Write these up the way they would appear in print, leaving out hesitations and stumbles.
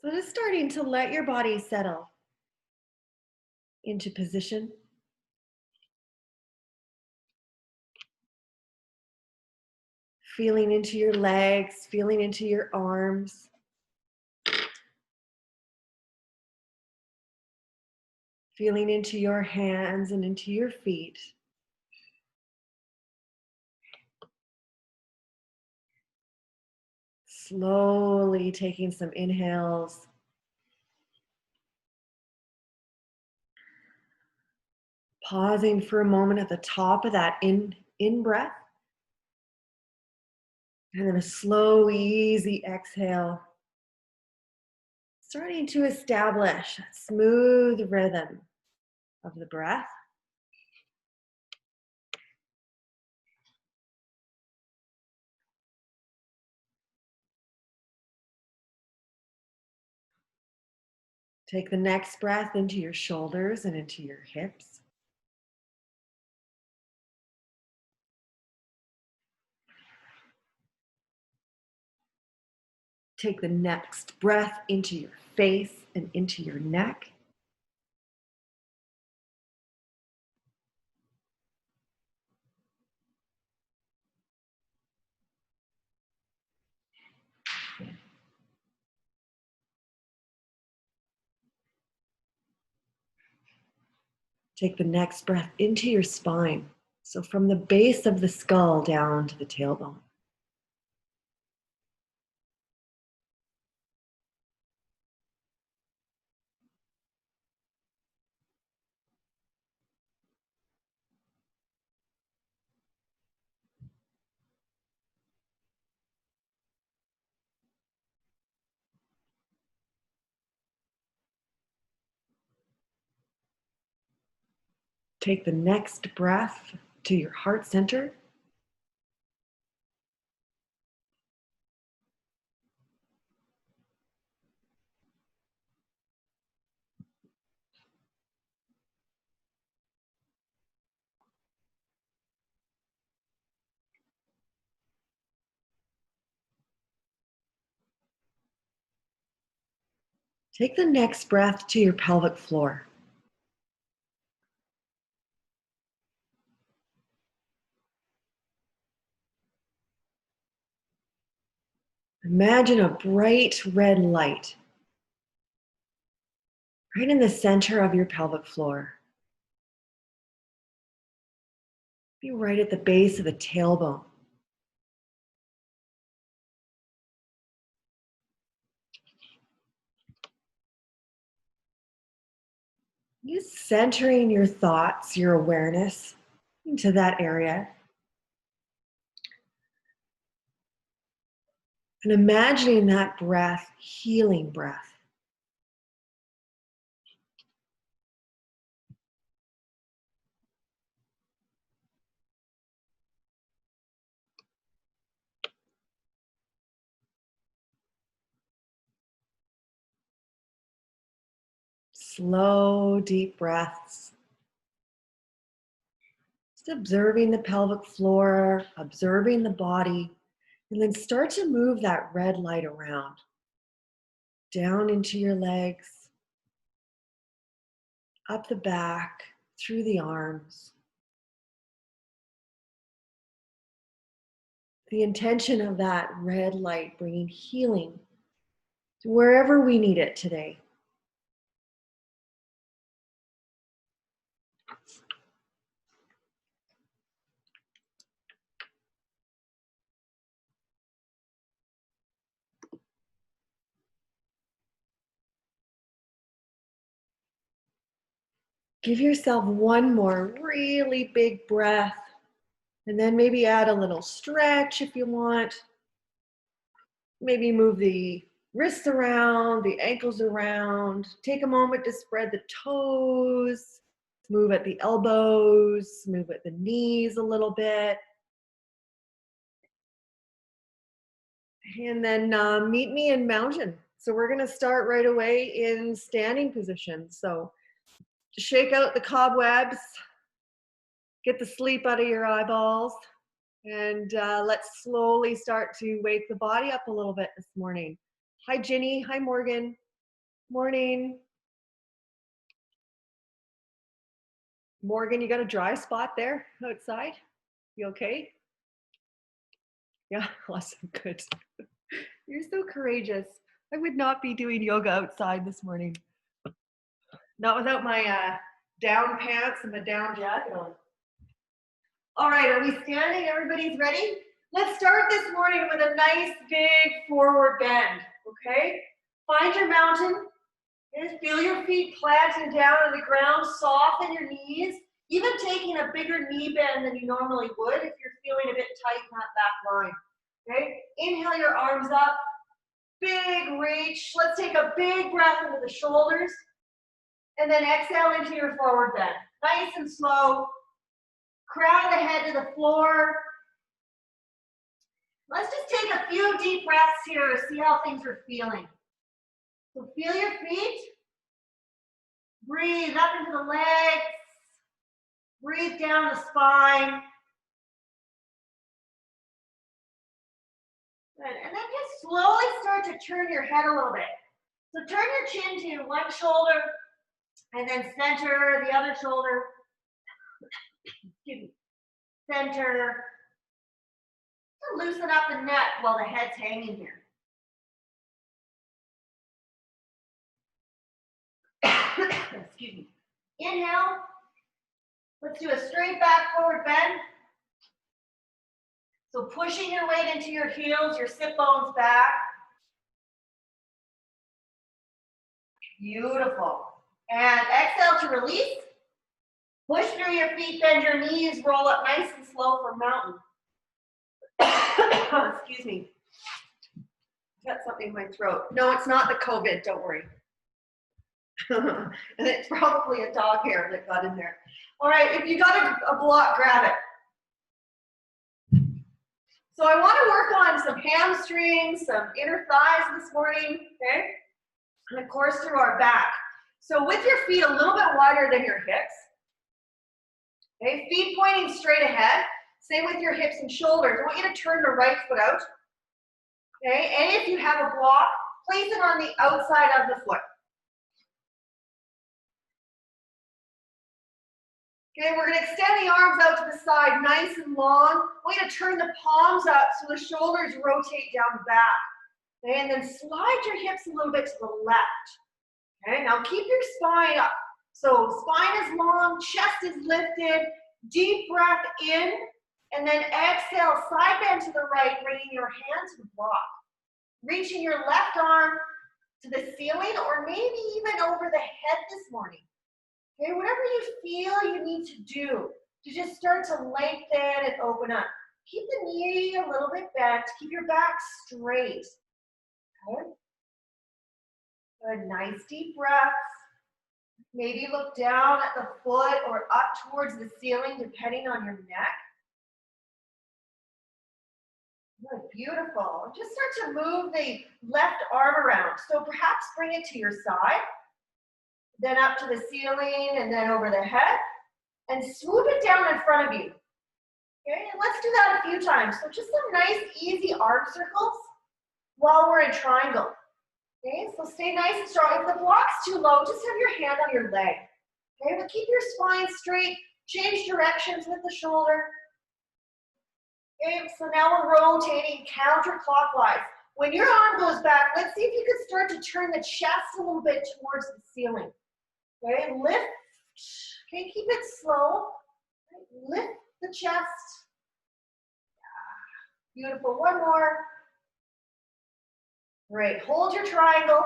So just starting to let your body settle into position, feeling into your legs, feeling into your arms, feeling into your hands and into your feet. Slowly taking some inhales, pausing for a moment at the top of that in breath, and then a slow, easy exhale. Starting to establish a smooth rhythm of the breath. Take the next breath into your shoulders and into your hips. Take the next breath into your face and into your neck. Take the next breath into your spine. So from the base of the skull down to the tailbone. Take the next breath to your heart center. Take the next breath to your pelvic floor. Imagine a bright red light right in the center of your pelvic floor. Be right at the base of the tailbone. You centering your thoughts, your awareness into that area. And imagining that breath, healing breath. Slow, deep breaths. Just observing the pelvic floor, observing the body, and then start to move that red light around, down into your legs, up the back, through the arms. The intention of that red light bringing healing to wherever we need it today. Give yourself one more really big breath, and then maybe add a little stretch if you want. Maybe move the wrists around, the ankles around. Take a moment to spread the toes, move at the elbows, move at the knees a little bit. And then meet me in mountain. So we're going to start right away in standing position. So shake out the cobwebs, get the sleep out of your eyeballs, and let's slowly start to wake the body up a little bit this morning. Hi, Ginny. Hi, Morgan. Morning. Morgan, you got a dry spot there outside? You okay? Yeah, awesome, good. You're so courageous. I would not be doing yoga outside this morning. Not without my down pants and my down jacket on. All right, are we standing? Everybody's ready? Let's start this morning with a nice big forward bend, okay? Find your mountain. And feel your feet planted down on the ground, soften your knees, even taking a bigger knee bend than you normally would if you're feeling a bit tight in that back line. Okay? Inhale your arms up, big reach. Let's take a big breath into the shoulders, and then exhale into your forward bend. Nice and slow. Crown of the head to the floor. Let's just take a few deep breaths here to see how things are feeling. So feel your feet. Breathe up into the legs. Breathe down the spine. Good. And then just slowly start to turn your head a little bit. So turn your chin to one shoulder and then center the other shoulder. Excuse me. Center. So loosen up the neck while the head's hanging here. Excuse me. Inhale. Let's do a straight back forward bend. So pushing your weight into your heels, your sit bones back. Beautiful. And exhale to release. Push through your feet, bend your knees, roll up nice and slow for mountain. Excuse me. Got something in my throat. No, it's not the COVID, don't worry. And it's probably a dog hair that got in there. All right, if you got a block, grab it. So I want to work on some hamstrings, some inner thighs this morning, okay? And of course through our back. So with your feet a little bit wider than your hips, okay? Feet pointing straight ahead. Same with your hips and shoulders. I want you to turn the right foot out, okay? And if you have a block, place it on the outside of the foot. Okay, we're going to extend the arms out to the side, nice and long. We're going to turn the palms up so the shoulders rotate down the back. Okay, and then slide your hips a little bit to the left. Okay, now keep your spine up. So spine is long, chest is lifted, deep breath in, and then exhale, side bend to the right, bringing your hand to the block. Reaching your left arm to the ceiling or maybe even over the head this morning. Okay, whatever you feel you need to do to just start to lengthen and open up. Keep the knee a little bit bent. Keep your back straight. Okay. Good, nice deep breaths. Maybe look down at the foot or up towards the ceiling depending on your neck. Good, beautiful. Just start to move the left arm around. So perhaps bring it to your side. Then up to the ceiling and then over the head. And swoop it down in front of you. Okay, and let's do that a few times. So just some nice, easy arm circles while we're in triangle. Okay, so stay nice and strong. If the block's too low, just have your hand on your leg. Okay, but keep your spine straight. Change directions with the shoulder. Okay, so now we're rotating counterclockwise. When your arm goes back, let's see if you can start to turn the chest a little bit towards the ceiling. Okay, lift. Okay, keep it slow. Lift the chest. Beautiful. One more. Great. Hold your triangle.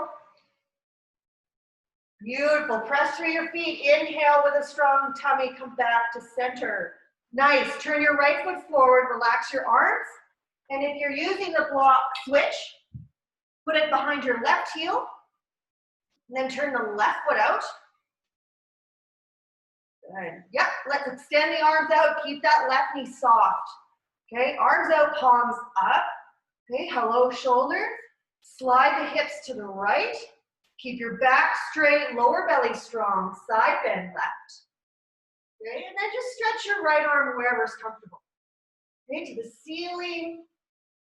Beautiful. Press through your feet. Inhale with a strong tummy. Come back to center. Nice. Turn your right foot forward. Relax your arms. And if you're using the block, switch. Put it behind your left heel. And then turn the left foot out. Good. Yep. Let's extend the arms out. Keep that left knee soft. Okay. Arms out, palms up. Okay. Hello, shoulders. Slide the hips to the right. Keep your back straight, lower belly strong, side bend left. Okay, and then just stretch your right arm wherever is comfortable. Okay, to the ceiling,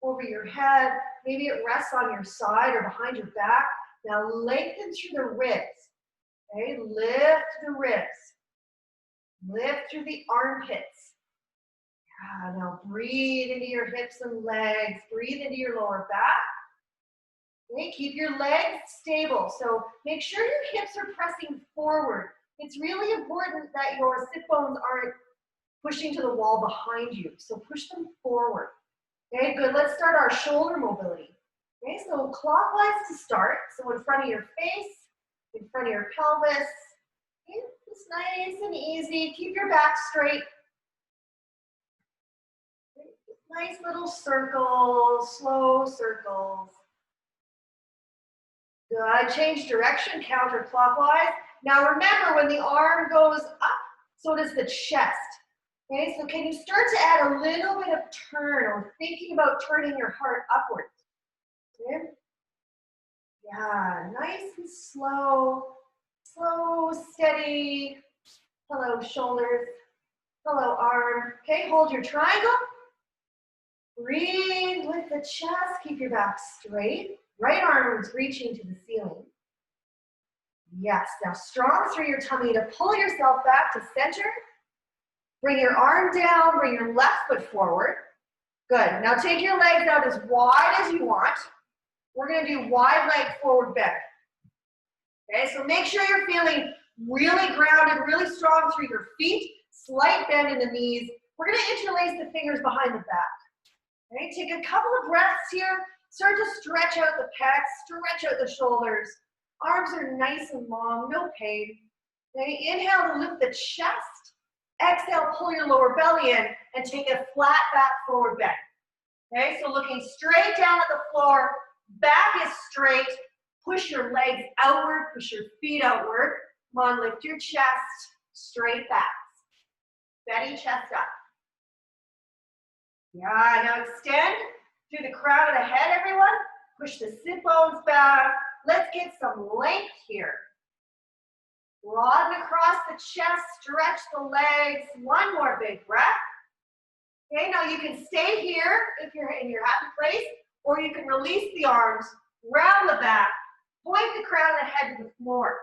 over your head. Maybe it rests on your side or behind your back. Now lengthen through the ribs. Okay, lift the ribs. Lift through the armpits. Yeah, now breathe into your hips and legs. Breathe into your lower back. Okay, keep your legs stable. So make sure your hips are pressing forward. It's really important that your sit bones aren't pushing to the wall behind you. So push them forward. Okay, good. Let's start our shoulder mobility. Okay, so clockwise to start. So in front of your face, in front of your pelvis. Okay, just nice and easy. Keep your back straight. Okay, nice little circles, slow circles. Good. Change direction, counterclockwise. Now remember, when the arm goes up, so does the chest. Okay, so can you start to add a little bit of turn or thinking about turning your heart upwards? Okay. Yeah, nice and slow, slow, steady. Hello, shoulders. Hello, arm. Okay, hold your triangle. Breathe with the chest. Keep your back straight. Right arm is reaching to the ceiling. Yes, now strong through your tummy to pull yourself back to center. Bring your arm down, bring your left foot forward. Good, now take your legs out as wide as you want. We're gonna do wide leg forward bend. Okay, so make sure you're feeling really grounded, really strong through your feet, slight bend in the knees. We're gonna interlace the fingers behind the back. Okay, take a couple of breaths here. Start to stretch out the pecs, stretch out the shoulders. Arms are nice and long, no pain. Okay, inhale to lift the chest. Exhale, pull your lower belly in and take a flat back forward bend. Okay, so looking straight down at the floor, back is straight. Push your legs outward, push your feet outward. Come on, lift your chest, straight back. Steady chest up. Yeah, now extend through the crown of the head, everyone. Push the sit bones back. Let's get some length here. Broaden across the chest, stretch the legs. One more big breath. Okay, now you can stay here if you're in your happy place, or you can release the arms, round the back, point the crown of the head to the floor.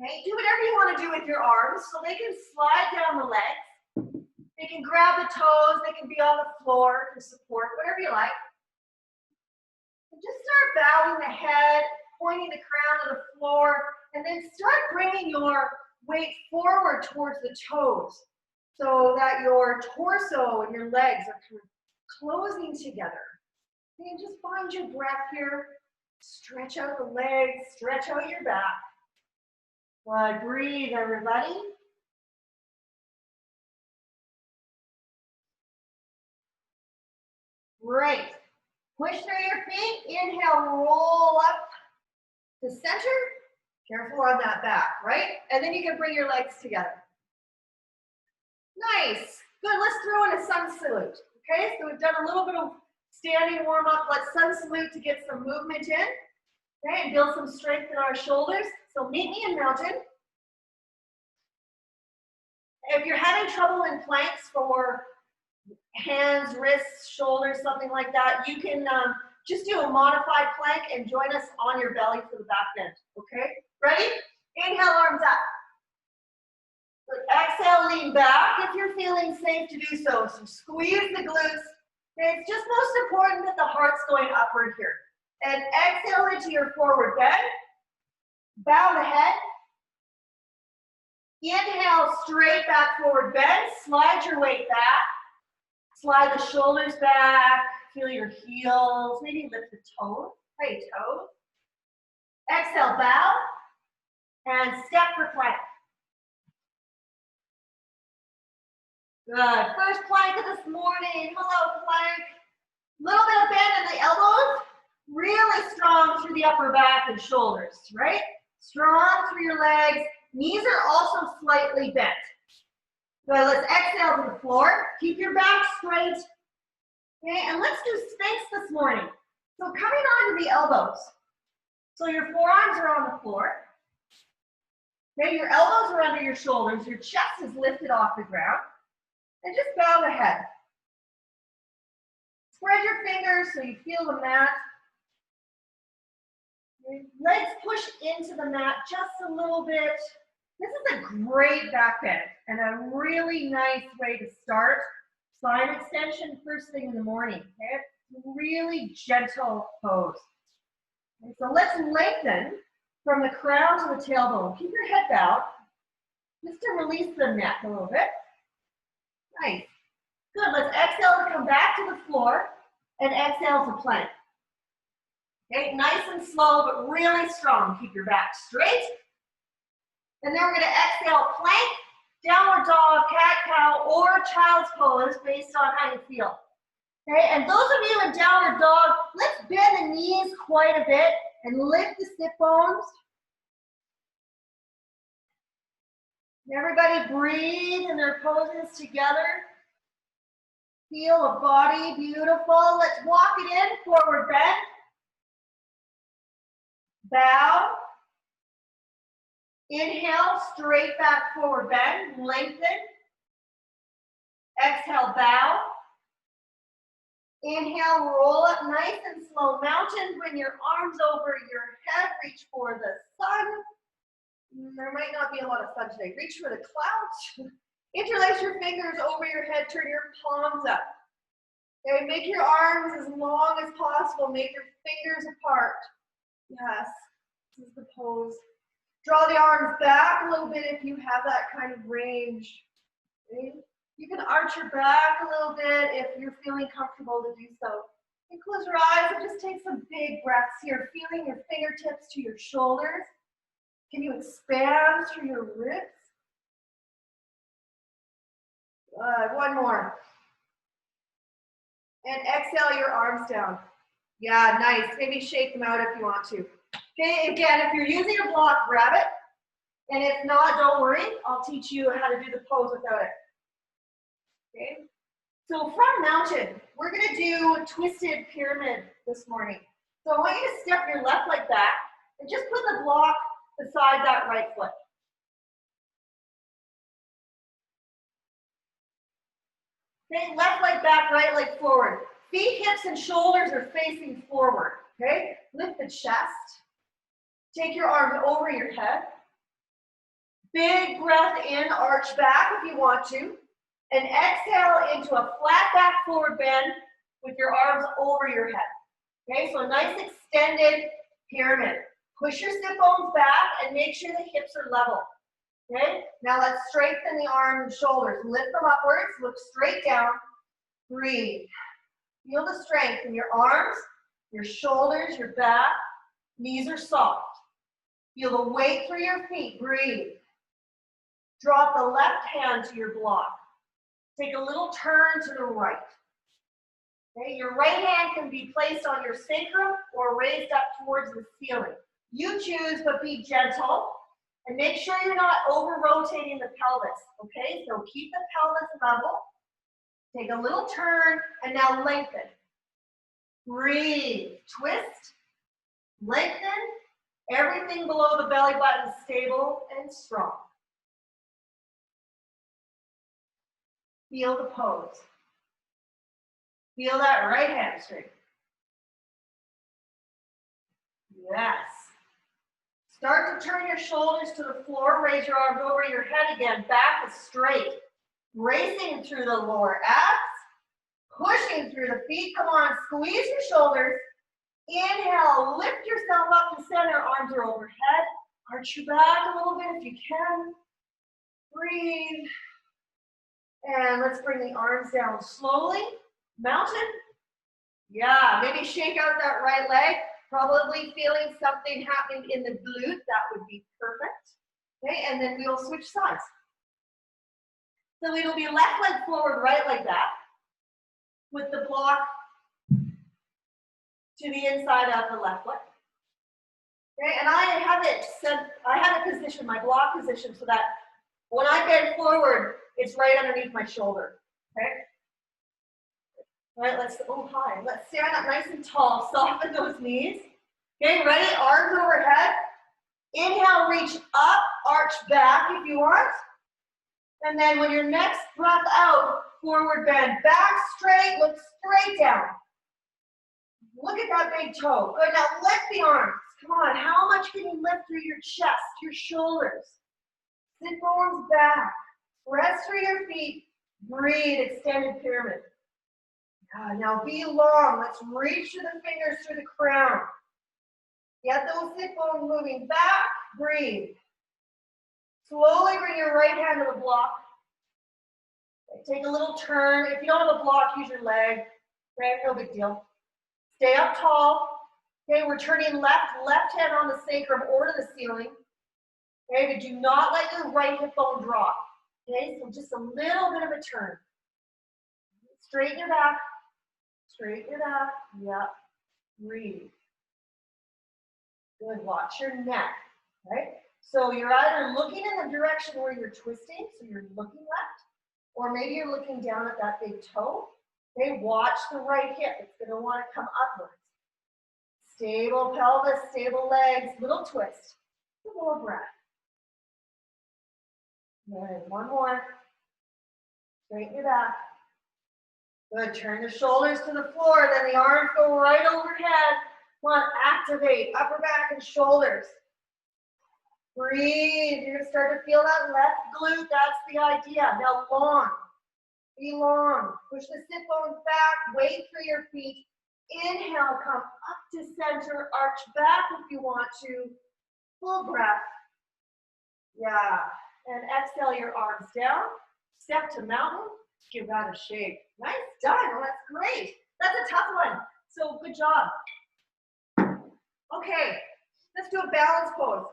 Okay, do whatever you want to do with your arms so they can slide down the legs. They can grab the toes, they can be on the floor for support, whatever you like. And just start bowing the head, pointing the crown to the floor, and then start bringing your weight forward towards the toes so that your torso and your legs are kind of closing together. And just find your breath here. Stretch out the legs, stretch out your back. Good, breathe, everybody. Great. Push through your feet. Inhale, roll up to center. Careful on that back, right? And then you can bring your legs together. Nice. Good. Let's throw in a sun salute. Okay, so we've done a little bit of standing warm up. Let's sun salute to get some movement in. Okay, and build some strength in our shoulders. So meet me in mountain. If you're having trouble in planks for hands, wrists, shoulders, something like that, you can just do a modified plank and join us on your belly for the back bend, okay? Ready? Inhale, arms up. Good. Exhale, lean back if you're feeling safe to do so. So squeeze the glutes. Okay, it's just most important that the heart's going upward here. And exhale into your forward bend. Bow the head. Inhale, straight back forward bend. Slide your weight back. Slide the shoulders back. Feel your heels. Maybe lift the toes. Right toes. Exhale, bow. And step for plank. Good. First plank of this morning. Hello, plank. Little bit of bend in the elbows. Really strong through the upper back and shoulders, right? Strong through your legs. Knees are also slightly bent. Good. Let's exhale to the floor. Keep your back straight. Okay, and let's do Sphinx this morning. So coming onto the elbows. So your forearms are on the floor. Okay, your elbows are under your shoulders. Your chest is lifted off the ground. And just bow the head. Spread your fingers so you feel the mat. Legs push into the mat just a little bit. This is a great back bend and a really nice way to start spine extension first thing in the morning. Okay? Really gentle pose. Okay, so let's lengthen from the crown to the tailbone. Keep your head bowed just to release the neck a little bit. Nice. Good. Let's exhale to come back to the floor and exhale to plank. Okay, nice and slow, but really strong. Keep your back straight. And then we're going to exhale, plank, downward dog, cat-cow, or child's pose based on how you feel. Okay, and those of you in downward dog, let's bend the knees quite a bit and lift the sit bones. Everybody breathe in their poses together. Feel the body, beautiful. Let's walk it in, forward bend. Bow. Inhale, straight back, forward bend, lengthen. Exhale, bow. Inhale, roll up nice and slow. Mountain, bring your arms over your head, reach for the sun. There might not be a lot of sun today. Reach for the clouds. Interlace your fingers over your head, turn your palms up. Okay, make your arms as long as possible. Make your fingers apart. Yes, this is the pose. Draw the arms back a little bit if you have that kind of range. Okay? You can arch your back a little bit if you're feeling comfortable to do so. And close your eyes and just take some big breaths here, feeling your fingertips to your shoulders. Can you expand through your ribs? One more. And exhale your arms down. Yeah, nice. Maybe shake them out if you want to. Okay, again, if you're using a block, grab it. And if not, don't worry. I'll teach you how to do the pose without it. Okay, so from mountain, we're going to do a twisted pyramid this morning. So I want you to step your left leg back and just put the block beside that right foot. Okay, left leg back, right leg forward. Feet, hips, and shoulders are facing forward. Okay, lift the chest. Take your arms over your head. Big breath in, arch back if you want to. And exhale into a flat back forward bend with your arms over your head. Okay, so a nice extended pyramid. Push your sit bones back and make sure the hips are level. Okay, now let's straighten the arms and shoulders. Lift them upwards, look straight down, breathe. Feel the strength in your arms, your shoulders, your back. Knees are soft. Feel the weight through your feet, breathe. Drop the left hand to your block. Take a little turn to the right. Okay, your right hand can be placed on your sacrum or raised up towards the ceiling. You choose, but be gentle. And make sure you're not over-rotating the pelvis, okay? So keep the pelvis level. Take a little turn, and now lengthen. Breathe, twist, lengthen. Everything below the belly button stable and strong. Feel the pose. Feel that right hamstring. Yes. Start to turn your shoulders to the floor. Raise your arms over your head again. Back is straight. Racing through the lower abs. Pushing through the feet. Come on, squeeze your shoulders. Inhale, lift yourself up to center. Arms are overhead. Arch your back a little bit if you can. Breathe. And let's bring the arms down slowly. Mountain. Yeah, maybe shake out that right leg. Probably feeling something happening in the glute. That would be perfect. Okay, and then we'll switch sides. So it'll be left leg forward, right leg back, with the block to the inside of the left leg. Okay, and I have it set, I have it positioned, my block position, so that when I bend forward, it's right underneath my shoulder. Okay? All right, let's stand up nice and tall, soften those knees. Okay, ready? Arms overhead. Inhale, reach up, arch back if you want. And then when your next breath out, forward bend, back straight, look straight down. Look at that big toe. Good, now lift the arms. Come on, how much can you lift through your chest, your shoulders? Sit bones back. Press through your feet. Breathe, extended pyramid. Now be long. Let's reach to the fingers through the crown. Get those sit bones moving back. Breathe. Slowly bring your right hand to the block. Take a little turn. If you don't have a block, use your leg. Okay, no big deal. Stay up tall. Okay, we're turning left hand on the sacrum or to the ceiling. Okay, but do not let your right hip bone drop. Okay, so just a little bit of a turn. Straighten your back. Straighten your back. Yep. Breathe. Good. Watch your neck. Right? So you're either looking in the direction where you're twisting, so you're looking left, or maybe you're looking down at that big toe. Okay, watch the right hip. It's going to want to come upwards. Stable pelvis, stable legs, little twist. One more breath. Good. One more. Straighten your back. Good. Turn the shoulders to the floor. Then the arms go right overhead. Come on, activate upper back and shoulders. Breathe. You're going to start to feel that left glute. That's the idea. Now long. Be long. Push the sit bones back. Weight through your feet. Inhale, come up to center. Arch back if you want to. Full breath. Yeah. And exhale your arms down. Step to mountain. Give that a shake. Nice done. Well, that's great. That's a tough one. So good job. Okay. Let's do a balance pose.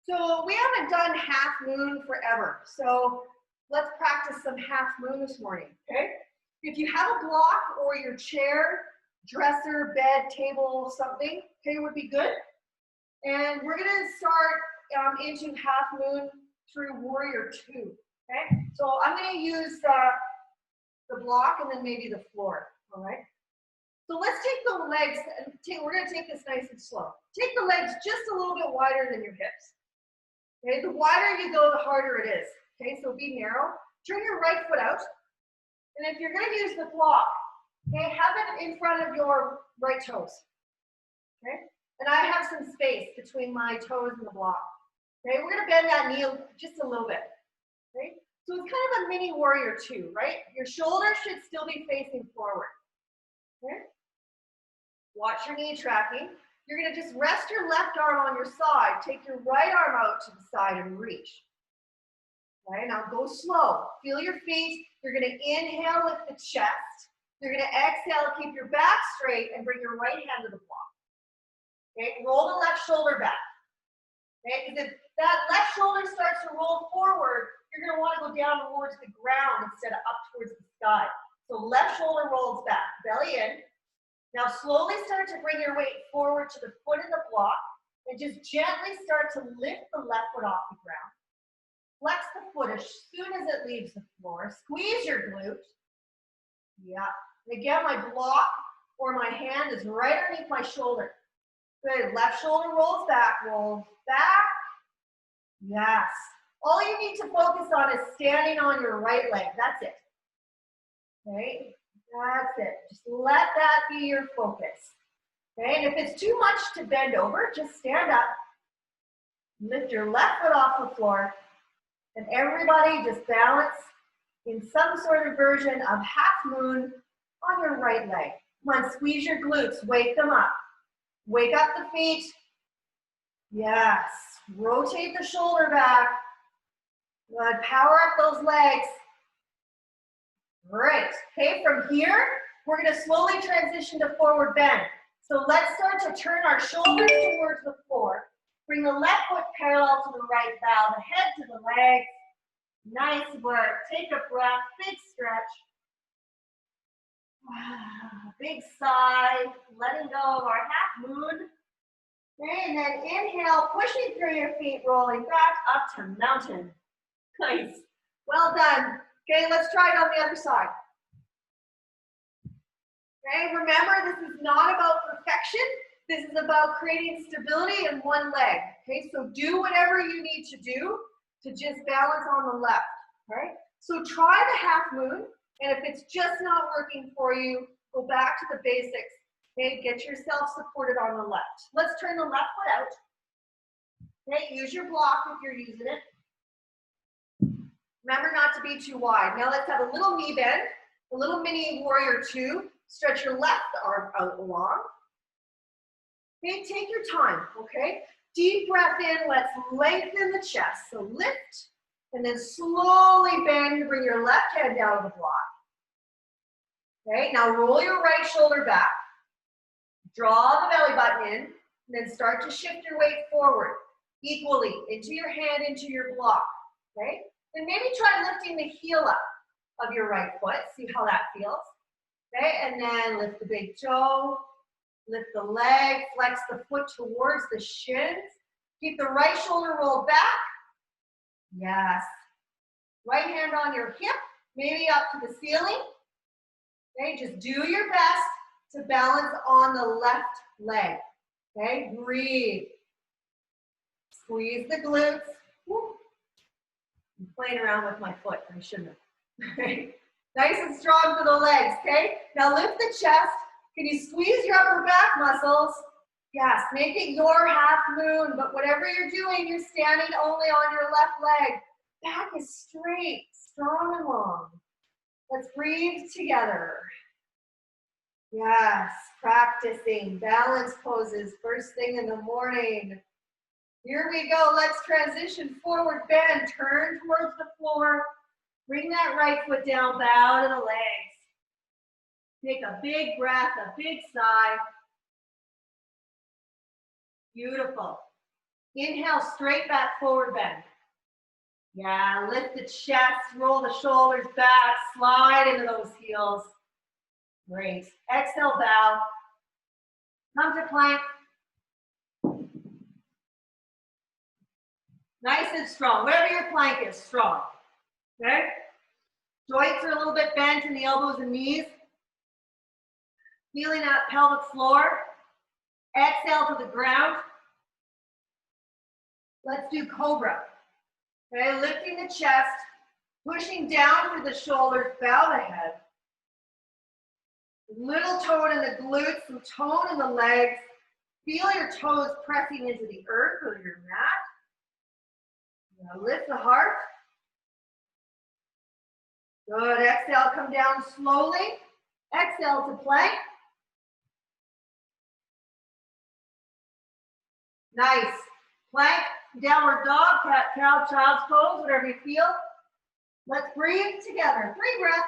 So we haven't done half moon forever. So let's practice some half moon this morning. Okay. If you have a block or your chair, dresser, bed, table, something, okay, would be good. And we're going to start into half moon through warrior 2, okay? So I'm going to use the block and then maybe the floor, all right? So let's take the legs, and we're going to take this nice and slow. Take the legs just a little bit wider than your hips, okay? The wider you go, the harder it is, okay? So be narrow. Turn your right foot out, and if you're going to use the block, okay, have it in front of your right toes, okay? And I have some space between my toes and the block. Okay, we're gonna bend that knee just a little bit. Okay, so it's kind of a mini warrior 2, right? Your shoulders should still be facing forward. Okay, watch your knee tracking. You're gonna just rest your left arm on your side. Take your right arm out to the side and reach. Okay, now go slow. Feel your feet. You're gonna inhale, lift the chest. You're gonna exhale, keep your back straight, and bring your right hand to the block. Okay, roll the left shoulder back. Okay, because if that left shoulder starts to roll forward, you're going to want to go down towards the ground instead of up towards the sky. So left shoulder rolls back, belly in. Now slowly start to bring your weight forward to the foot in the block and just gently start to lift the left foot off the ground. Flex the foot as soon as it leaves the floor. Squeeze your glute. Yeah. And again, my block or my hand is right underneath my shoulder. Good. Left shoulder rolls back, rolls back. Yes. All you need to focus on is standing on your right leg. That's it. Okay. That's it. Just let that be your focus. Okay. And if it's too much to bend over, just stand up. Lift your left foot off the floor. And everybody just balance in some sort of version of half moon on your right leg. Come on, squeeze your glutes. Wake them up. Wake up the feet. Yes. Rotate the shoulder back. Good. Power up those legs. Great. Okay, from here, we're going to slowly transition to forward bend. So let's start to turn our shoulders towards the floor. Bring the left foot parallel to the right, bow the head to the legs. Nice work. Take a breath. Big stretch. Big sigh, letting go of our half moon. Okay, and then inhale, pushing through your feet, rolling back up to mountain. Nice. Well done. Okay, let's try it on the other side. Okay, remember this is not about perfection. This is about creating stability in one leg. Okay, so do whatever you need to do to just balance on the left. All right, so try the half moon. And if it's just not working for you, go back to the basics Okay, get yourself supported on the left. Let's turn the left foot out. Okay, use your block if you're using it. Remember not to be too wide. Now let's have a little knee bend, a little mini warrior two. Stretch your left arm out long. Okay, take your time, okay? Deep breath in, let's lengthen the chest. So lift, and then slowly bend, bring your left hand down the block. Okay, now roll your right shoulder back. Draw the belly button in, and then start to shift your weight forward equally into your hand, into your block, okay? Then maybe try lifting the heel up of your right foot, see how that feels, okay? And then lift the big toe, lift the leg, flex the foot towards the shins. Keep the right shoulder rolled back. Yes. Right hand on your hip, maybe up to the ceiling. Okay, just do your best to balance on the left leg. Okay, breathe. Squeeze the glutes. Woo. I'm playing around with my foot, I shouldn't have. Nice and strong for the legs, okay? Now lift the chest. Can you squeeze your upper back muscles? Yes, make it your half moon, but whatever you're doing, you're standing only on your left leg. Back is straight, strong and long. Let's breathe together. Yes, practicing balance poses first thing in the morning. Here we go. Let's transition forward bend. Turn towards the floor. Bring that right foot down. Bow to the legs. Take a big breath, a big sigh. Beautiful. Inhale, straight back, forward bend. Yeah, lift the chest, roll the shoulders back, slide into those heels. Great. Exhale, bow. Come to plank. Nice and strong. Whatever your plank is, strong. Okay? Joints are a little bit bent in the elbows and knees. Feeling that pelvic floor. Exhale to the ground. Let's do cobra. Okay, lifting the chest, pushing down through the shoulders, bow the head. Little tone in the glutes, some tone in the legs. Feel your toes pressing into the earth or your mat. Now lift the heart. Good. Exhale, come down slowly. Exhale to plank. Nice. Plank, downward dog, cat, cow, child's pose, whatever you feel. Let's breathe together. 3 breaths.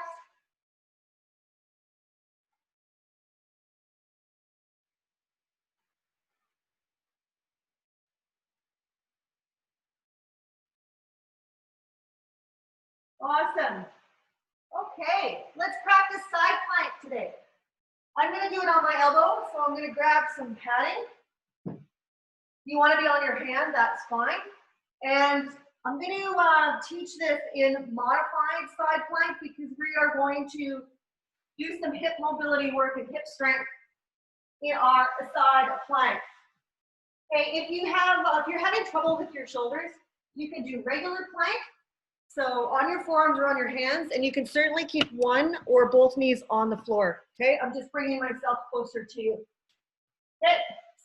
Awesome. Okay, let's practice side plank today. I'm going to do it on my elbow, so I'm going to grab some padding. If you want to be on your hand, that's fine. And I'm going to teach this in modified side plank because we are going to do some hip mobility work and hip strength in our side plank. Okay, if you're having trouble with your shoulders, you can do regular plank. So on your forearms or on your hands, and you can certainly keep one or both knees on the floor. Okay, I'm just bringing myself closer to you. Okay,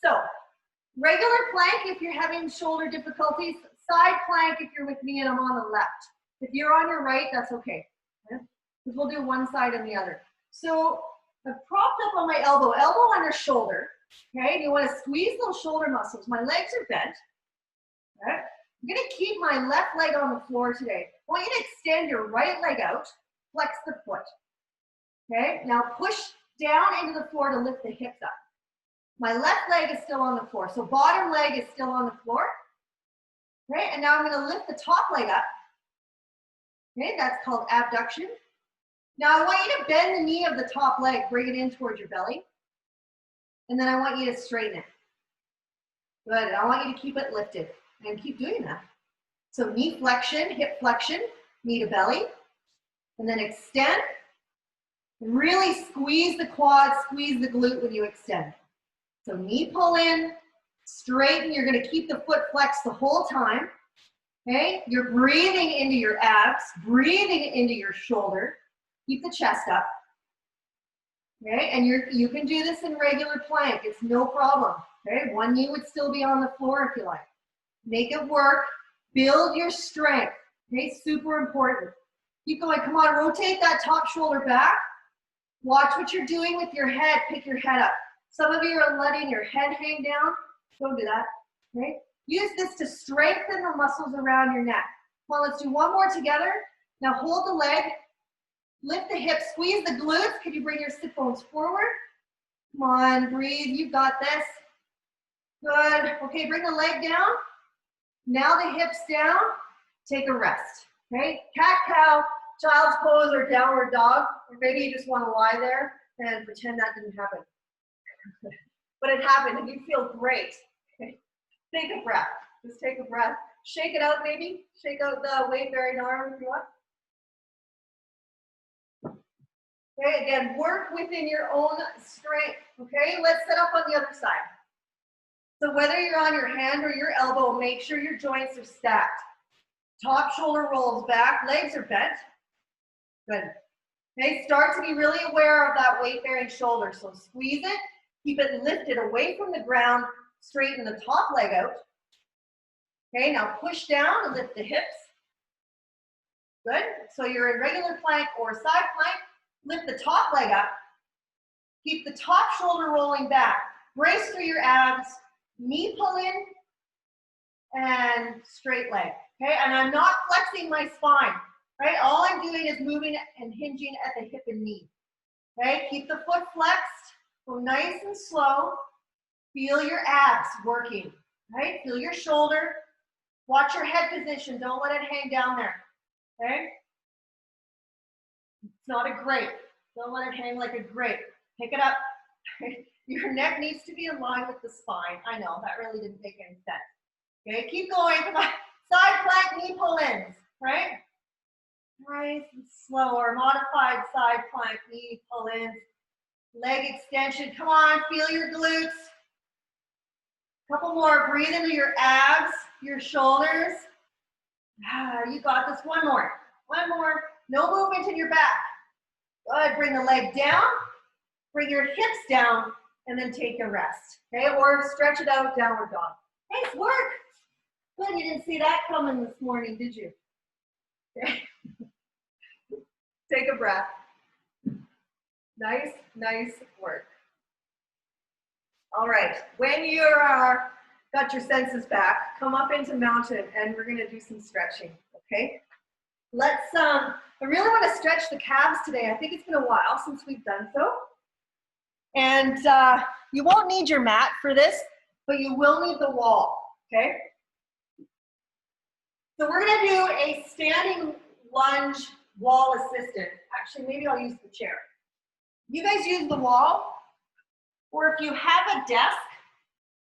so regular plank if you're having shoulder difficulties, side plank if you're with me and I'm on the left. If you're on your right, that's okay. Because we'll do one side and the other. So I've propped up on my elbow, elbow on your shoulder. Okay, you want to squeeze those shoulder muscles. My legs are bent. Okay. I'm going to keep my left leg on the floor today. I want you to extend your right leg out, flex the foot. Okay, now push down into the floor to lift the hips up. My left leg is still on the floor, so bottom leg is still on the floor. Okay, and now I'm going to lift the top leg up. Okay, that's called abduction. Now I want you to bend the knee of the top leg, bring it in towards your belly. And then I want you to straighten it. Good, I want you to keep it lifted. And keep doing that. So knee flexion, hip flexion, knee to belly. And then extend. And really squeeze the quad, squeeze the glute when you extend. So knee pull in, straighten. You're going to keep the foot flexed the whole time. Okay? You're breathing into your abs, breathing into your shoulder. Keep the chest up. Okay, and you can do this in regular plank. It's no problem. Okay, one knee would still be on the floor if you like. Make it work. Build your strength. Okay, super important. Keep going. Come on, rotate that top shoulder back. Watch what you're doing with your head. Pick your head up. Some of you are letting your head hang down. Don't do that. Okay? Use this to strengthen the muscles around your neck. Well, let's do one more together. Now hold the leg. Lift the hips. Squeeze the glutes. Can you bring your sit bones forward? Come on, breathe. You've got this. Good. Okay, bring the leg down. Now the hips down. Take a rest. Okay? Cat cow, child's pose, or downward dog. Or maybe you just want to lie there and pretend that didn't happen. But it happened and you feel great. Okay. Take a breath. Just take a breath. Shake it out maybe. Shake out the weight-bearing arm if you want. Okay, again, work within your own strength. Okay, let's set up on the other side. So whether you're on your hand or your elbow, make sure your joints are stacked. Top shoulder rolls back, legs are bent. Good. Okay, start to be really aware of that weight-bearing shoulder. So squeeze it, keep it lifted away from the ground, straighten the top leg out. Okay, now push down and lift the hips. Good. So you're in regular plank or side plank. Lift the top leg up. Keep the top shoulder rolling back. Brace through your abs. Knee pull in and straight leg. Okay, and I'm not flexing my spine. Right? All I'm doing is moving and hinging at the hip and knee. Okay, keep the foot flexed. Go nice and slow. Feel your abs working. Right? Feel your shoulder. Watch your head position. Don't let it hang down there. Okay? It's not a grape. Don't let it hang like a grape. Pick it up. Your neck needs to be in line with the spine. I know, that really didn't make any sense. Okay, keep going. Come on. Side plank, knee pull-ins, right? Nice and slow, or modified side plank, knee pull-ins. Leg extension. Come on, feel your glutes. Couple more. Breathe into your abs, your shoulders. You got this. One more. One more. No movement in your back. Good. Bring the leg down. Bring your hips down. And then take a rest. Okay? Or stretch it out, downward dog. Nice work. Good. You didn't see that coming this morning, did you? Okay. Take a breath. Nice, nice work. All right. When you are got your senses back, come up into mountain and we're going to do some stretching. Okay? Let's, I really want to stretch the calves today. I think it's been a while since we've done so. And you won't need your mat for this, but you will need the wall, okay? So we're gonna do a standing lunge wall assistant. Actually, maybe I'll use the chair. You guys use the wall, or if you have a desk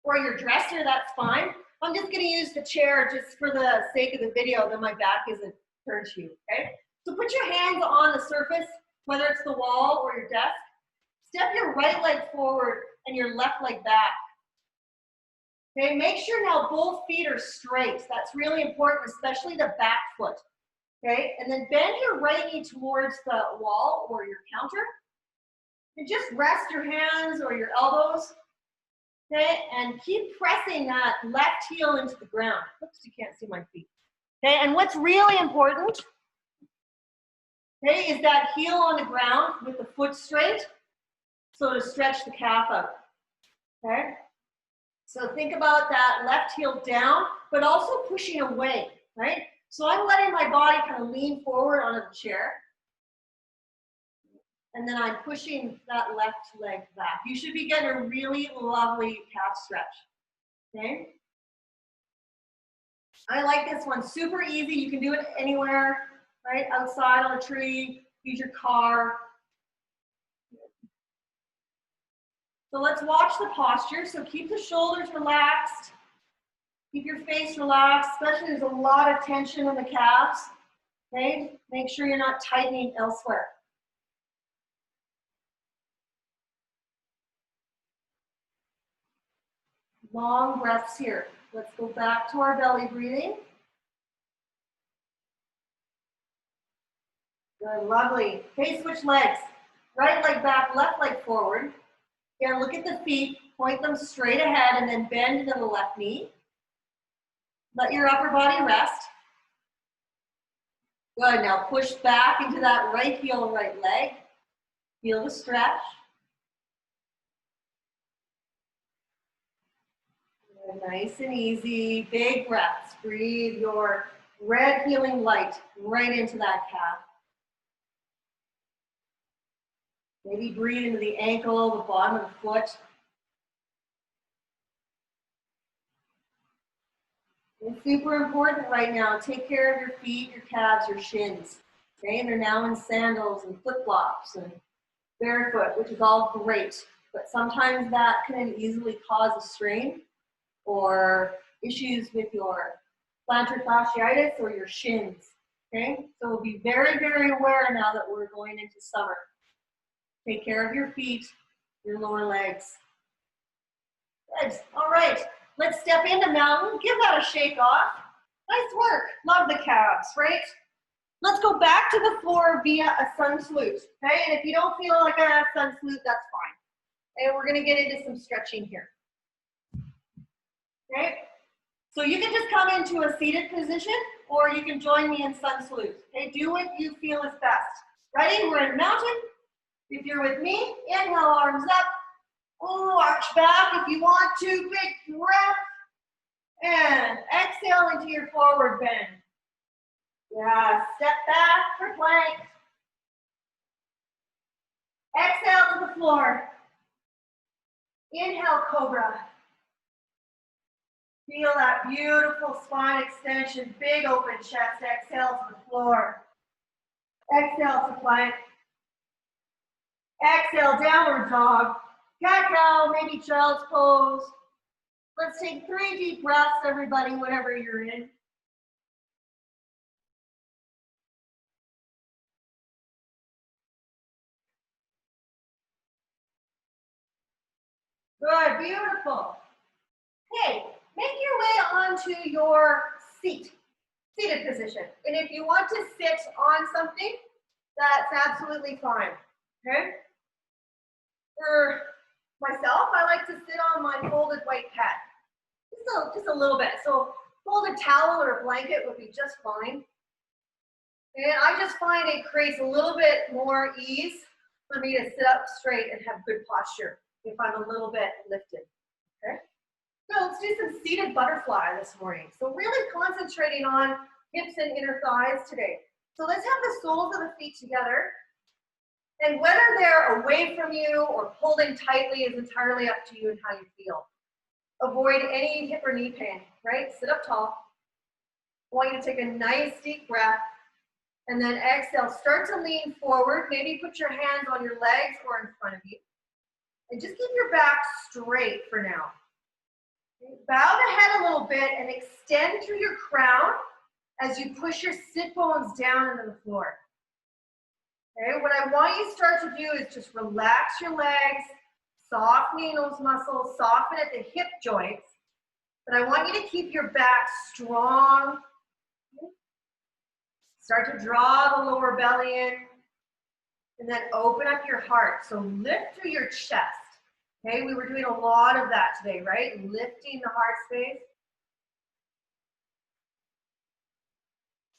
or your dresser, that's fine. I'm just gonna use the chair just for the sake of the video, then my back isn't turned to you, okay? So put your hands on the surface, whether it's the wall or your desk. Step your right leg forward and your left leg back. Okay, make sure now both feet are straight. That's really important, especially the back foot. Okay, and then bend your right knee towards the wall or your counter. And just rest your hands or your elbows. Okay, and keep pressing that left heel into the ground. Oops, you can't see my feet. Okay, and what's really important, okay, is that heel on the ground with the foot straight. So to stretch the calf out, okay? So think about that left heel down, but also pushing away, right? So I'm letting my body kind of lean forward onto the chair. And then I'm pushing that left leg back. You should be getting a really lovely calf stretch, okay? I like this one, super easy. You can do it anywhere, right? Outside on a tree, use your car. So let's watch the posture. So keep the shoulders relaxed. Keep your face relaxed, especially there's a lot of tension in the calves. Okay? Make sure you're not tightening elsewhere. Long breaths here. Let's go back to our belly breathing. Good, lovely. Okay, switch legs. Right leg back, left leg forward. Again, look at the feet, point them straight ahead and then bend into the left knee. Let your upper body rest. Good, now push back into that right heel, right leg. Feel the stretch. Good, nice and easy, big breaths. Breathe your red healing light right into that calf. Maybe breathe into the ankle, the bottom of the foot. It's super important right now. Take care of your feet, your calves, your shins. Okay, and they're now in sandals and flip-flops and barefoot, which is all great. But sometimes that can easily cause a strain or issues with your plantar fasciitis or your shins. Okay, so be very, very aware now that we're going into summer. Take care of your feet, your lower legs. Good, all right. Let's step into mountain. Give that a shake off. Nice work. Love the calves, right? Let's go back to the floor via a sun salute, okay? And if you don't feel like a sun salute, that's fine. And we're gonna get into some stretching here. Okay? So you can just come into a seated position or you can join me in sun salute. Okay, do what you feel is best. Ready? We're in mountain. If you're with me, inhale, arms up. Oh, arch back if you want to, big breath. And exhale into your forward bend. Yeah, step back for plank. Exhale to the floor. Inhale, cobra. Feel that beautiful spine extension, big open chest. Exhale to the floor. Exhale to plank. Exhale, downward dog. Cat-cow, maybe child's pose. Let's take 3 deep breaths, everybody, whatever you're in. Good, beautiful. Okay, make your way onto your seated position. And if you want to sit on something, that's absolutely fine, okay? For myself, I like to sit on my folded white pad. Just a little bit. So folded towel or a blanket would be just fine. And I just find it creates a little bit more ease for me to sit up straight and have good posture if I'm a little bit lifted, okay? So let's do some seated butterfly this morning. So really concentrating on hips and inner thighs today. So let's have the soles of the feet together. And whether they're away from you or pulled in tightly is entirely up to you and how you feel. Avoid any hip or knee pain, right? Sit up tall. I want you to take a nice deep breath. And then exhale, start to lean forward. Maybe put your hands on your legs or in front of you. And just keep your back straight for now. Bow the head a little bit and extend through your crown as you push your sit bones down into the floor. Okay, what I want you to start to do is just relax your legs, softening those muscles, soften at the hip joints. But I want you to keep your back strong. Start to draw the lower belly in. And then open up your heart. So lift through your chest. Okay, we were doing a lot of that today, right? Lifting the heart space.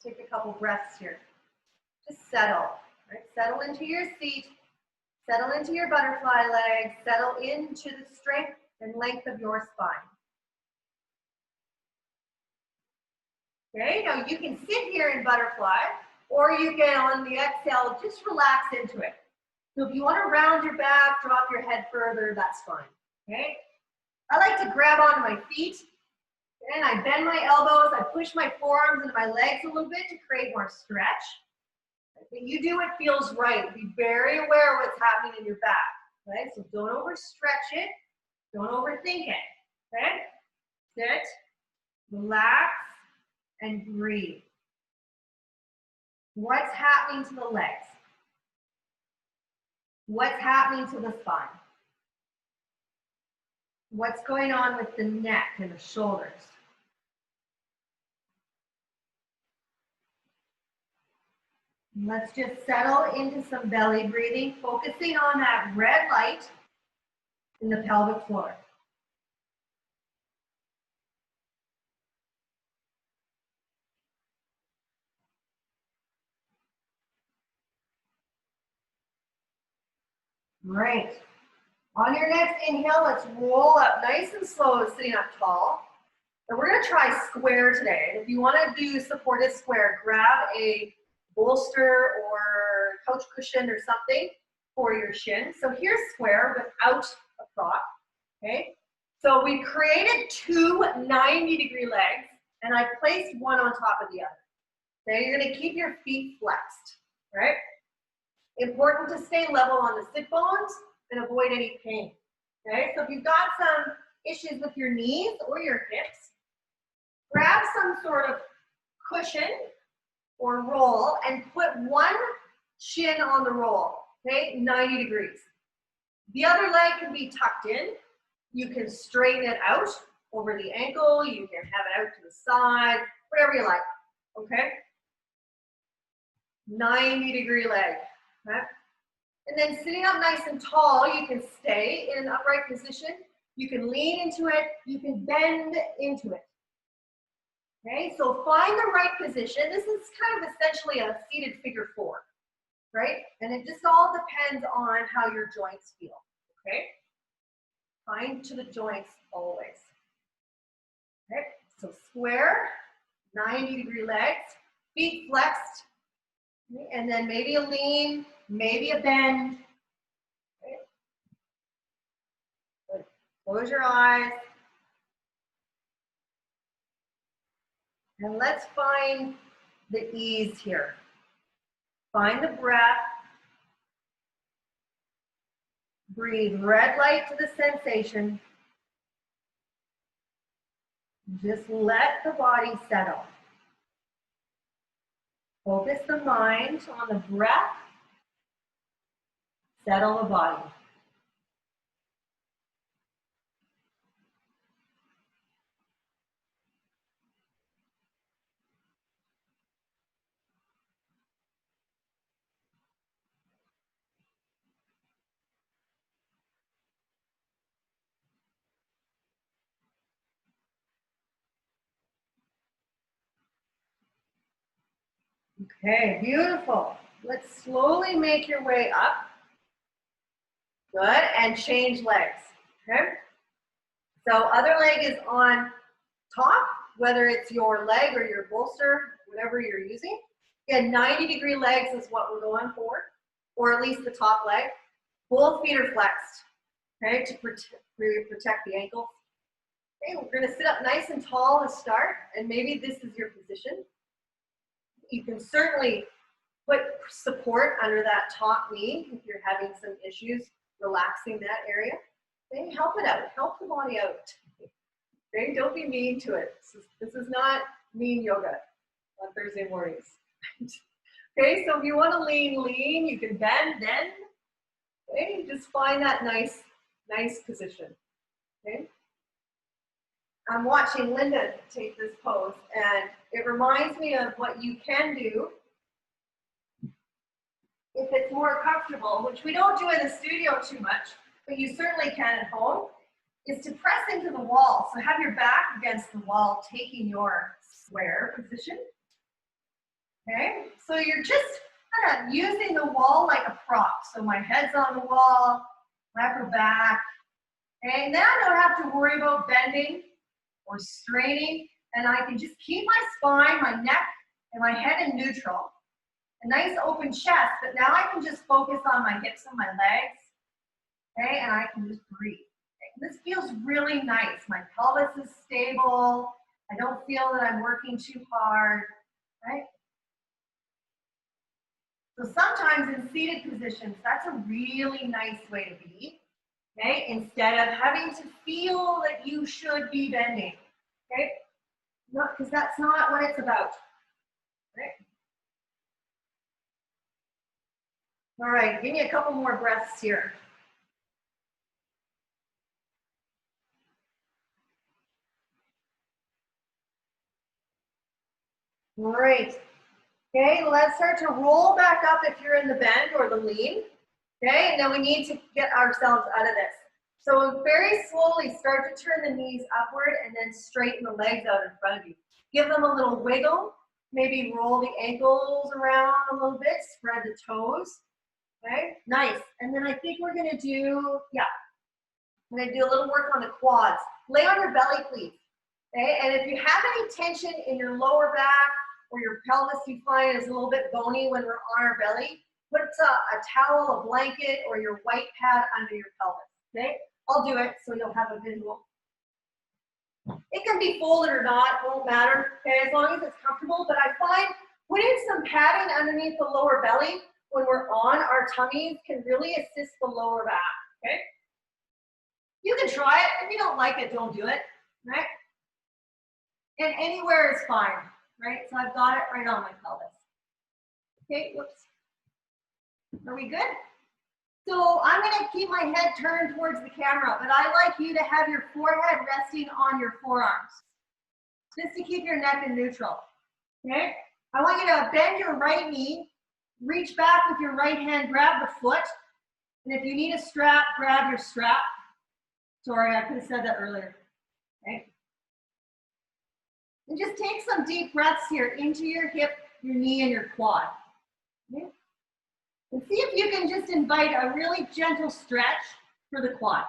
Take a couple breaths here. Just settle, right? Settle into your seat. Settle into your butterfly legs. Settle into the strength and length of your spine. Okay, now you can sit here in butterfly, or you can, on the exhale, just relax into it. So if you want to round your back, drop your head further, that's fine, okay? I like to grab onto my feet, and I bend my elbows, I push my forearms into my legs a little bit to create more stretch. But you do what feels right. Be very aware of what's happening in your back, okay? So don't overstretch it, don't overthink it, okay? Sit, relax, and breathe. What's happening to the legs? What's happening to the spine? What's going on with the neck and the shoulders? Let's just settle into some belly breathing, focusing on that red light in the pelvic floor. Great. On your next inhale, let's roll up nice and slow, sitting up tall. And we're going to try square today. If you want to do supported square, grab a bolster or couch cushion or something for your shin. So here's square without a prop, okay? So we created two 90-degree legs, and I placed one on top of the other. Now you're going to keep your feet flexed, right? Important to stay level on the sit bones and avoid any pain, okay? So if you've got some issues with your knees or your hips, grab some sort of cushion or roll and put one shin on the roll, okay, 90 degrees. The other leg can be tucked in. You can straighten it out over the ankle. You can have it out to the side, whatever you like, okay? 90-degree leg, okay? And then sitting up nice and tall, you can stay in an upright position. You can lean into it. You can bend into it. Okay, so find the right position. This is kind of essentially a seated figure four, right? And it just all depends on how your joints feel, okay? Find to the joints always. Okay, so square, 90-degree legs, feet flexed, okay? And then maybe a lean, maybe a bend. Okay. Good. Close your eyes. And let's find the ease here. Find the breath. Breathe red light to the sensation. Just let the body settle. Focus the mind on the breath. Settle the body. Okay, beautiful. Let's slowly make your way up. Good, and change legs, okay? So other leg is on top, whether it's your leg or your bolster, whatever you're using. Again, 90-degree legs is what we're going for, or at least the top leg. Both feet are flexed, okay, to protect the ankles. Okay, we're gonna sit up nice and tall to start, and maybe this is your position. You can certainly put support under that top knee if you're having some issues relaxing that area. Okay, help it out, help the body out. Okay, don't be mean to it. This is not mean yoga on Thursday mornings. Okay, so if you want to lean, you can bend. Okay, just find that nice position. Okay. I'm watching Linda take this pose, and it reminds me of what you can do if it's more comfortable, which we don't do in the studio too much, but you certainly can at home, is to press into the wall. So have your back against the wall, taking your square position. Okay, so you're just kind of using the wall like a prop. So my head's on the wall, my upper back. Okay, now I don't have to worry about bending or straining, and I can just keep my spine, my neck, and my head in neutral. A nice open chest, but now I can just focus on my hips and my legs, okay, and I can just breathe. Okay? This feels really nice. My pelvis is stable. I don't feel that I'm working too hard, right? So sometimes in seated positions, that's a really nice way to be, okay? Instead of having to feel that you should be bending, okay? Because that's not what it's about, right? All right, give me a couple more breaths here. All right, Okay, let's start to roll back up if you're in the bend or the lean. Okay, and then we need to get ourselves out of this. So very slowly start to turn the knees upward and then straighten the legs out in front of you. Give them a little wiggle. Maybe roll the ankles around a little bit, spread the toes. Okay, nice. And then I think we're gonna do, I'm gonna do a little work on the quads. Lay on your belly, please. Okay, and if you have any tension in your lower back or your pelvis you find is a little bit bony when we're on our belly, put a towel, a blanket, or your white pad under your pelvis. Okay, I'll do it so you'll have a visual. It can be folded or not, it won't matter, okay, as long as it's comfortable. But I find putting some padding underneath the lower belly when we're on our tummies can really assist the lower back, okay? You can try it. If you don't like it, don't do it, right? And anywhere is fine, right? So I've got it right on my pelvis. Okay, whoops. Are we good? So I'm gonna keep my head turned towards the camera, but I like you to have your forehead resting on your forearms, just to keep your neck in neutral, okay? I want you to bend your right knee, reach back with your right hand, grab the foot, and if you need a strap, grab your strap. Sorry, I could have said that earlier, okay? And just take some deep breaths here into your hip, your knee, and your quad, okay? And see if you can just invite a really gentle stretch for the quad.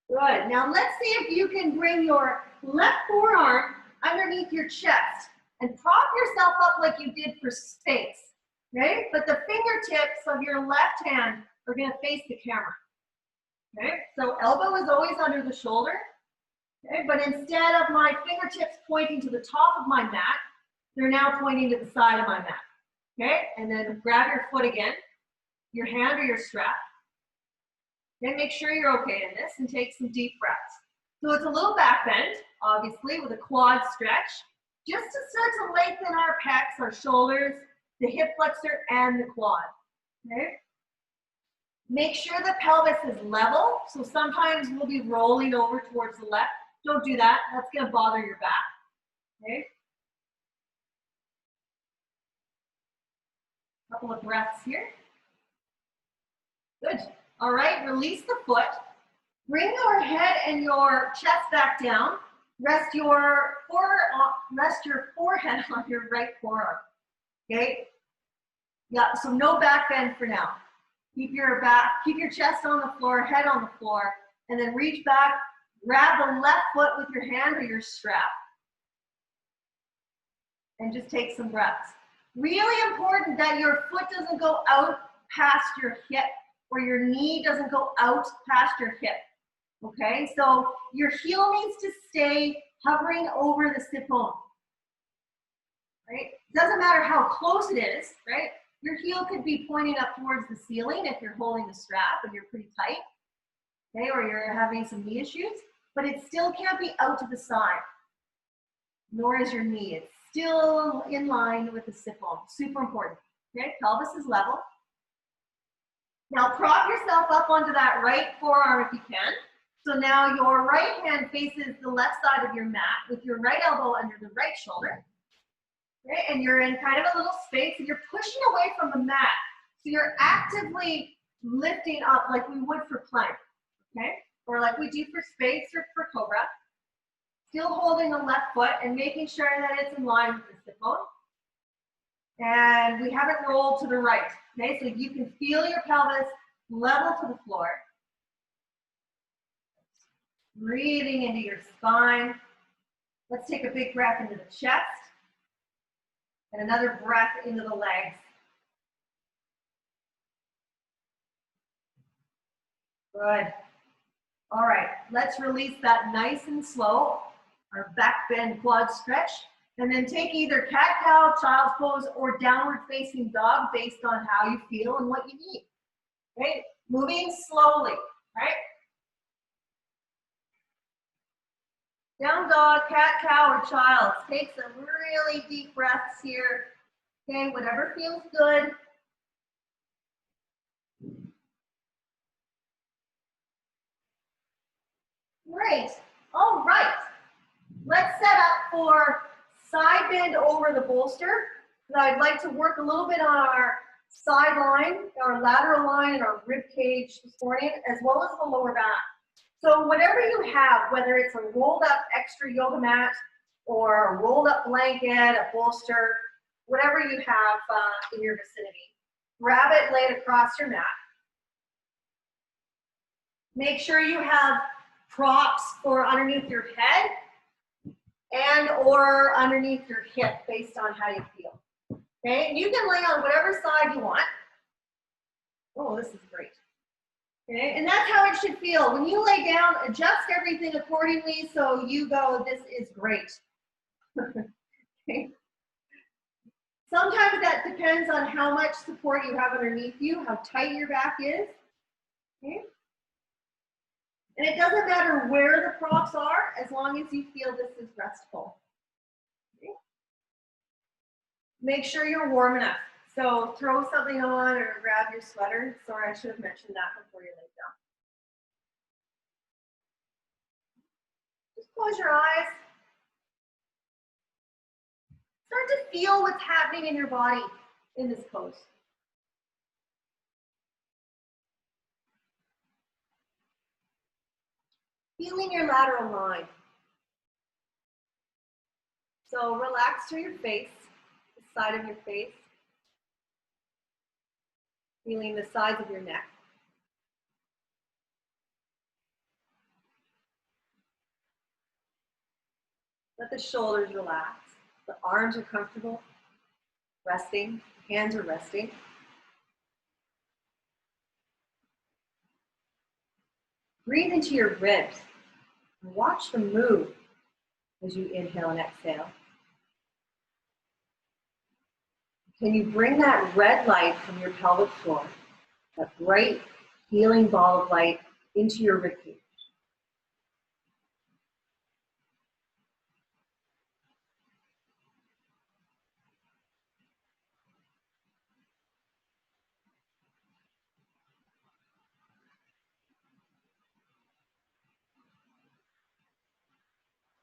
Good. Now let's see if you can bring your left forearm underneath your chest and prop yourself up like you did for space. Okay? But the fingertips of your left hand are going to face the camera. Okay? So elbow is always under the shoulder. Okay? But instead of my fingertips pointing to the top of my mat, they're now pointing to the side of my mat. Okay? And then grab your foot again, your hand or your strap. Then make sure you're okay in this and take some deep breaths. So it's a little back bend, obviously, with a quad stretch, just to start to lengthen our pecs, our shoulders, the hip flexor, and the quad, okay? Make sure the pelvis is level. So sometimes we'll be rolling over towards the left. Don't do that. That's gonna bother your back, okay? Couple of breaths here. Good. All right, release the foot. Bring your head and your chest back down. Rest your forehead on your right forearm. Okay? Yeah, so no back bend for now. Keep your chest on the floor, head on the floor, and then reach back, grab the left foot with your hand or your strap. And just take some breaths. Really important that your foot doesn't go out past your hip, or your knee doesn't go out past your hip, okay? So your heel needs to stay hovering over the sit bone, right? Doesn't matter how close it is, right? Your heel could be pointing up towards the ceiling if you're holding the strap and you're pretty tight, okay? Or you're having some knee issues, but it still can't be out to the side, nor is your knee. It's still in line with the sit bone, super important, okay? Pelvis is level. Now prop yourself up onto that right forearm if you can. So now your right hand faces the left side of your mat with your right elbow under the right shoulder. Okay, and you're in kind of a little space and you're pushing away from the mat. So you're actively lifting up like we would for plank, okay? Or like we do for space or for cobra. Still holding the left foot and making sure that it's in line with the sit bone. And we haven't rolled to the right, okay? So you can feel your pelvis level to the floor. Breathing into your spine. Let's take a big breath into the chest. And another breath into the legs. Good. All right, let's release that nice and slow. Our back bend quad stretch. And then take either cat-cow, child's pose, or downward facing dog based on how you feel and what you need. Okay, moving slowly, right? Down dog, cat-cow, or child. Take some really deep breaths here. Okay, whatever feels good. Great. All right. Let's set up for side bend over the bolster. I'd like to work a little bit on our side line, our lateral line, and our rib cage this morning, as well as the lower back. So whatever you have, whether it's a rolled up extra yoga mat or a rolled up blanket, a bolster, whatever you have in your vicinity, grab it, lay it across your mat. Make sure you have props for underneath your head and or underneath your hip based on how you feel. Okay, and you can lay on whatever side you want. Oh, this is great. Okay, and that's how it should feel. When you lay down, adjust everything accordingly so you go, this is great. Okay. Sometimes that depends on how much support you have underneath you, how tight your back is. Okay. And it doesn't matter where the props are, as long as you feel this is restful. Okay. Make sure you're warm enough. So throw something on or grab your sweater. Sorry, I should have mentioned that before you lay down. Just close your eyes. Start to feel what's happening in your body in this pose. Feeling your lateral line. So relax through your face, the side of your face. Feeling the sides of your neck. Let the shoulders relax. The arms are comfortable, resting. Hands are resting. Breathe into your ribs and watch them move as you inhale and exhale. Can you bring that red light from your pelvic floor, that bright healing ball of light, into your ribcage?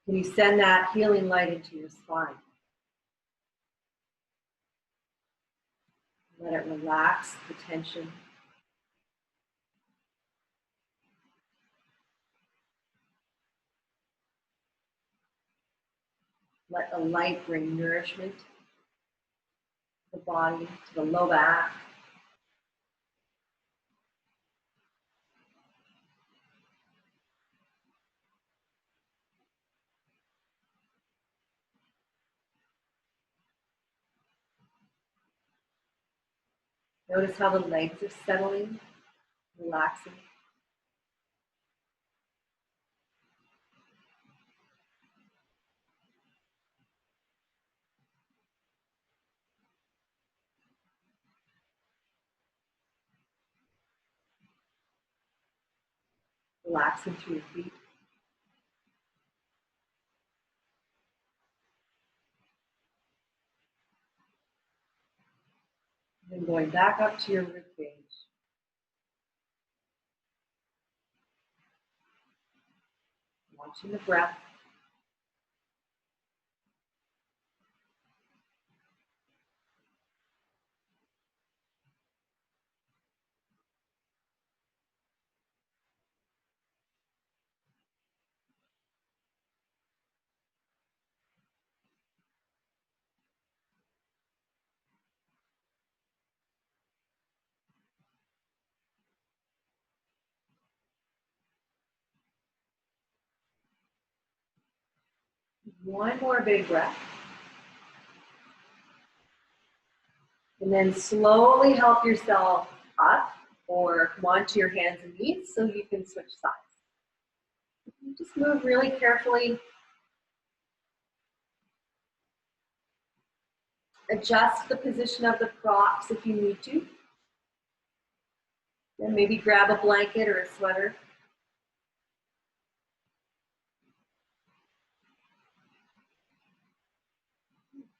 Can you send that healing light into your spine? Let it relax the tension. Let the light bring nourishment to the body, to the low back. Notice how the legs are settling, relaxing. Relaxing through your feet. Then going back up to your ribcage. Watching the breath. One more big breath. And then slowly help yourself up or come onto your hands and knees so you can switch sides. Just move really carefully. Adjust the position of the props if you need to. Then maybe grab a blanket or a sweater.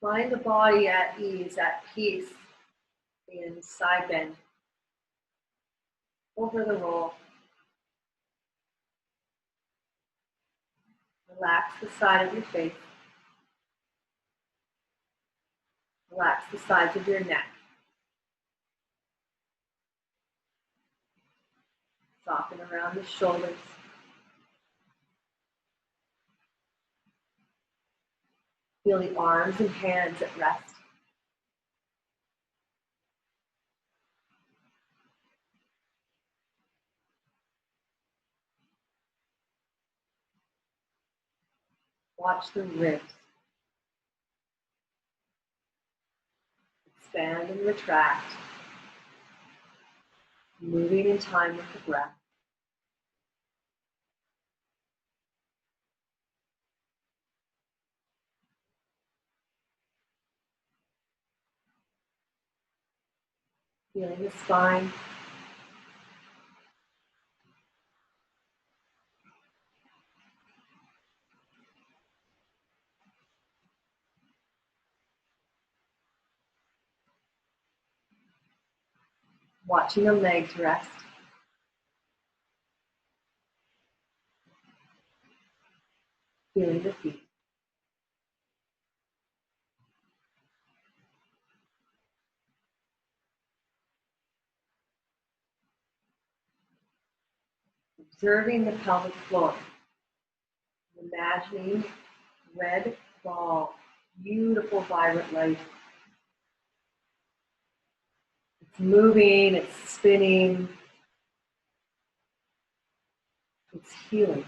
Find the body at ease, at peace in side bend. Over the roll. Relax the side of your face. Relax the sides of your neck. Soften around the shoulders. Feel the arms and hands at rest. Watch the ribs. Expand and retract. Moving in time with the breath. Feeling the spine. Watching the legs rest. Feeling the feet. Observing the pelvic floor. Imagining red ball, beautiful vibrant light. It's moving, it's spinning, it's healing.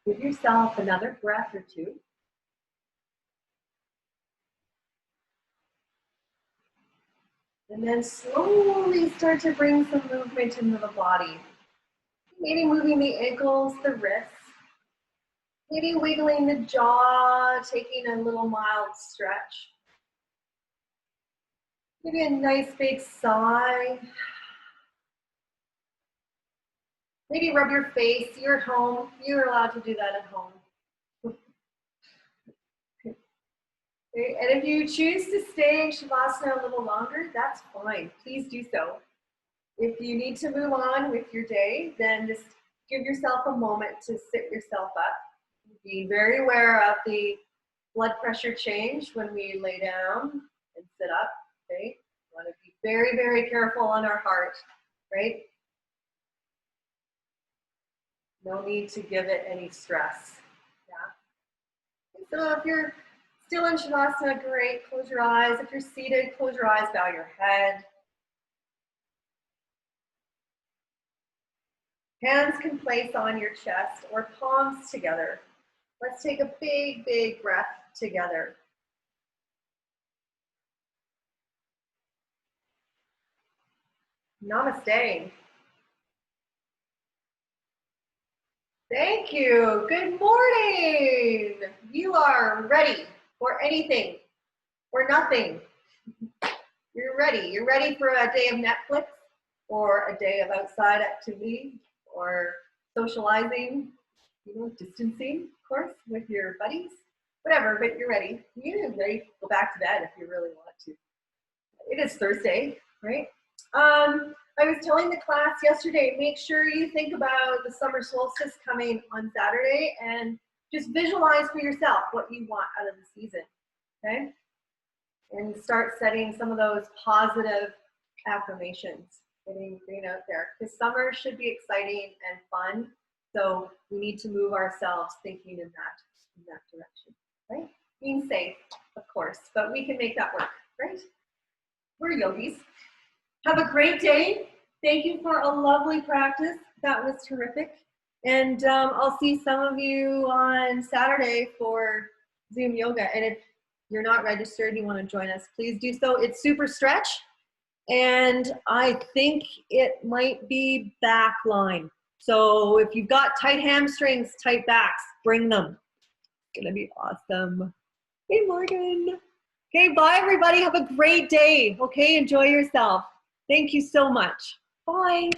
Give yourself another breath or two. And then slowly start to bring some movement into the body. Maybe moving the ankles, the wrists. Maybe wiggling the jaw, taking a little mild stretch. Maybe a nice big sigh. Maybe rub your face. You're at home. You're allowed to do that at home. Okay. And if you choose to stay in Shavasana a little longer, that's fine. Please do so. If you need to move on with your day, then just give yourself a moment to sit yourself up. Be very aware of the blood pressure change when we lay down and sit up, okay? We want to be very, very careful on our heart, right? No need to give it any stress, yeah? So if you're still in Shavasana, great, close your eyes. If you're seated, close your eyes, bow your head. Hands can place on your chest or palms together. Let's take a big, big breath together. Namaste. Thank you. Good morning. You are ready for anything or nothing. You're ready. You're ready for a day of Netflix or a day of outside activity or socializing, distancing, of course, with your buddies, whatever, but you're ready. You're ready to go back to bed if you really want to. It is Thursday, right? I was telling the class yesterday, make sure you think about the summer solstice coming on Saturday and just visualize for yourself what you want out of the season, okay? And start setting some of those positive affirmations, getting out there. Because summer should be exciting and fun, so we need to move ourselves thinking in that direction, right? Being safe, of course, but we can make that work, right? We're yogis. Have a great day. Thank you for a lovely practice. That was terrific. And I'll see some of you on Saturday for Zoom yoga. And if you're not registered, you want to join us, please do so. It's super stretch. And I think it might be back line. So if you've got tight hamstrings, tight backs, bring them. It's gonna be awesome. Hey, Morgan. Okay, bye everybody. Have a great day. Okay, enjoy yourself. Thank you so much. Bye.